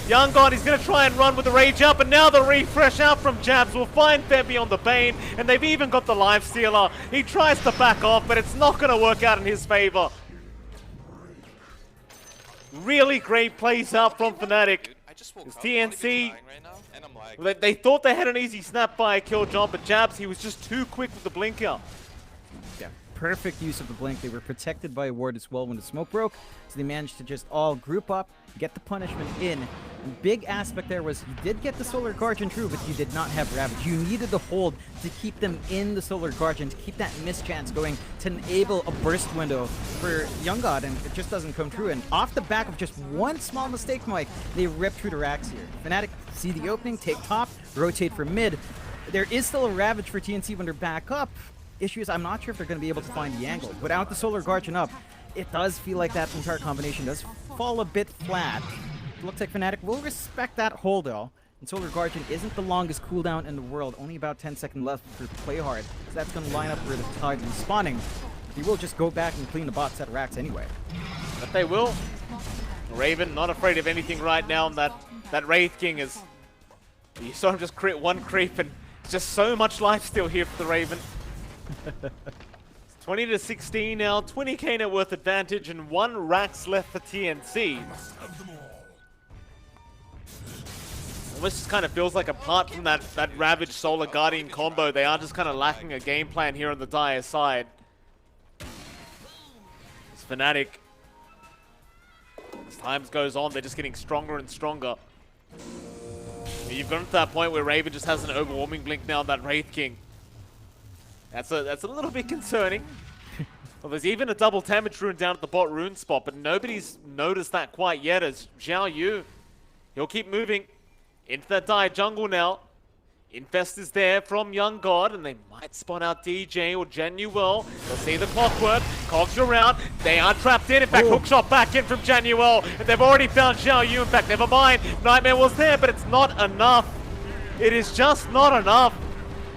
Young God, he's going to try and run with the rage up, and now the refresh out from Jabs will find Febby on the Bane, and they've even got the Life Stealer. He tries to back off, but it's not going to work out in his favor. Really great plays out from Fnatic. It's TNC. They thought they had an easy Snapfire kill, John, but Jabs, he was just too quick with the blink out. Yeah, perfect use of the blink. They were protected by a ward as well when the smoke broke, so they managed to just all group up, get the punishment in. And big aspect there was you did get the Solar Guardian true, but you did not have Ravage. You needed the hold to keep them in the Solar Guardian, to keep that mischance going, to enable a burst window for Young God, and it just doesn't come true. And off the back of just one small mistake, Mike, they rip through the racks here. Fnatic see the opening, take top, rotate for mid. There is still a Ravage for TNC when they're back up. Issue is I'm not sure if they're going to be able to find the angle. Without the Solar Guardian up, it does feel like that entire combination does fall a bit flat. It looks like Fnatic will respect that hold though. And Solar Guardian isn't the longest cooldown in the world, only about 10 seconds left for Play Hard. So that's going to line up where the tide is spawning. He will just go back and clean the bot set racks anyway. But they will. Raven not afraid of anything right now, and that Wraith King is... You saw him just crit one creep, and just so much lifesteal here for the Raven. 20 to 16 now, 20k net worth advantage, and 1 racks left for TNC. Almost just kind of feels like apart from that Ravage Solar Guardian combo, they are just kind of lacking a game plan here on the Dire side. It's Fnatic. As time goes on, they're just getting stronger and stronger. You've gotten to that point where Raven just has an overwhelming blink now on that Wraith King. That's a little bit concerning. Well, there's even a double damage rune down at the bot rune spot, but nobody's noticed that quite yet as Xiao Yu, he'll keep moving into that Dire jungle now. Infest is there from Young God, and they might spawn out DJ or Januel. They'll see the clockwork, cogs around. They are trapped in. In fact, hookshot back in from Januel, and they've already found Xiao Yu. In fact, never mind. Nightmare was there, but it's not enough. It is just not enough.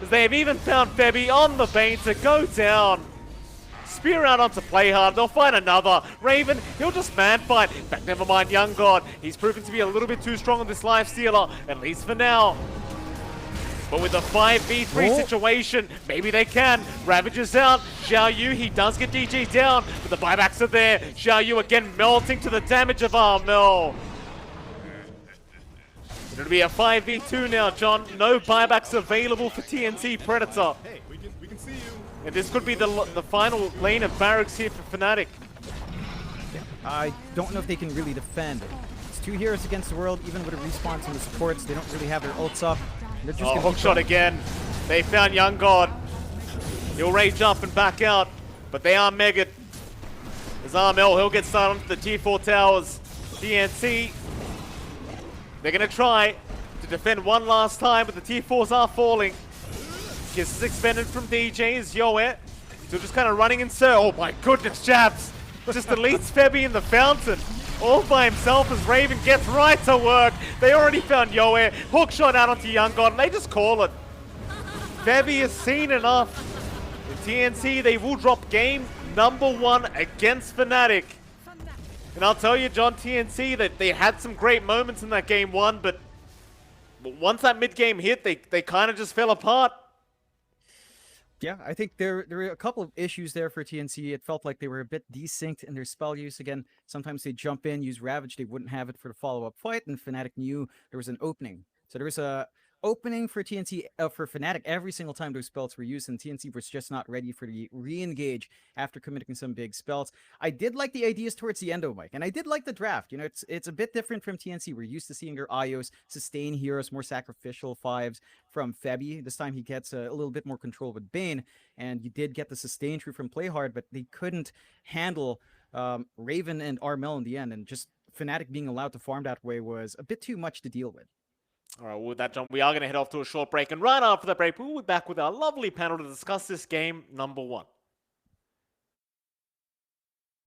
As they have even found Febby on the bane to go down. Spear out onto Play Hard. They'll find another. Raven, he'll just man fight. In fact, never mind Young God. He's proven to be a little bit too strong on this life stealer, at least for now. But with a 5v3 situation, maybe they can. Ravage is out. Xiao Yu, he does get DG down, but the buybacks are there. Xiao Yu again melting to the damage of Armel. It'll be a 5v2 now, John. No buybacks available for TNC Predator. Hey, we can see you. And this could be the final lane of barracks here for Fnatic. I don't know if they can really defend. It's 2 heroes against the world, even with a respawn from the supports. They don't really have their ults up. They're just hookshot again. They found Young God. He'll rage up and back out, but they are megged. As Armel, he'll get started onto the tier 4 towers. TNC, they're going to try to defend one last time, but the tier 4s are falling. Gets expended from DJ's Yoet. Still just kind of running in circle. Oh my goodness, jabs. Just deletes Febby in the fountain. All by himself as Raven gets right to work. They already found Yoe. Hookshot out onto Young God, and they just call it. Febby has seen enough. In TNC, they will drop game number 1 against Fnatic. And I'll tell you, John, TNC, that they had some great moments in that game 1, but once that mid-game hit, they kind of just fell apart. Yeah, I think there were a couple of issues there for TNC. It felt like they were a bit desynced in their spell use. Again, sometimes they jump in, use Ravage, they wouldn't have it for the follow-up fight, and Fnatic knew there was an opening. So there was a opening for TNC, for Fnatic every single time those spells were used, and TNC was just not ready for the re-engage after committing some big spells. I did like the ideas towards the end, though, Mike, and I did like the draft. You know, it's a bit different from TNC. We're used to seeing their IOs sustain heroes, more sacrificial 5s from Febby. This time he gets a little bit more control with Bane, and you did get the sustain tree from Play Hard, but they couldn't handle Raven and Armel in the end, and just Fnatic being allowed to farm that way was a bit too much to deal with. All right, well, with that, John, we are going to head off to a short break. And right after that break, we'll be back with our lovely panel to discuss this game number 1.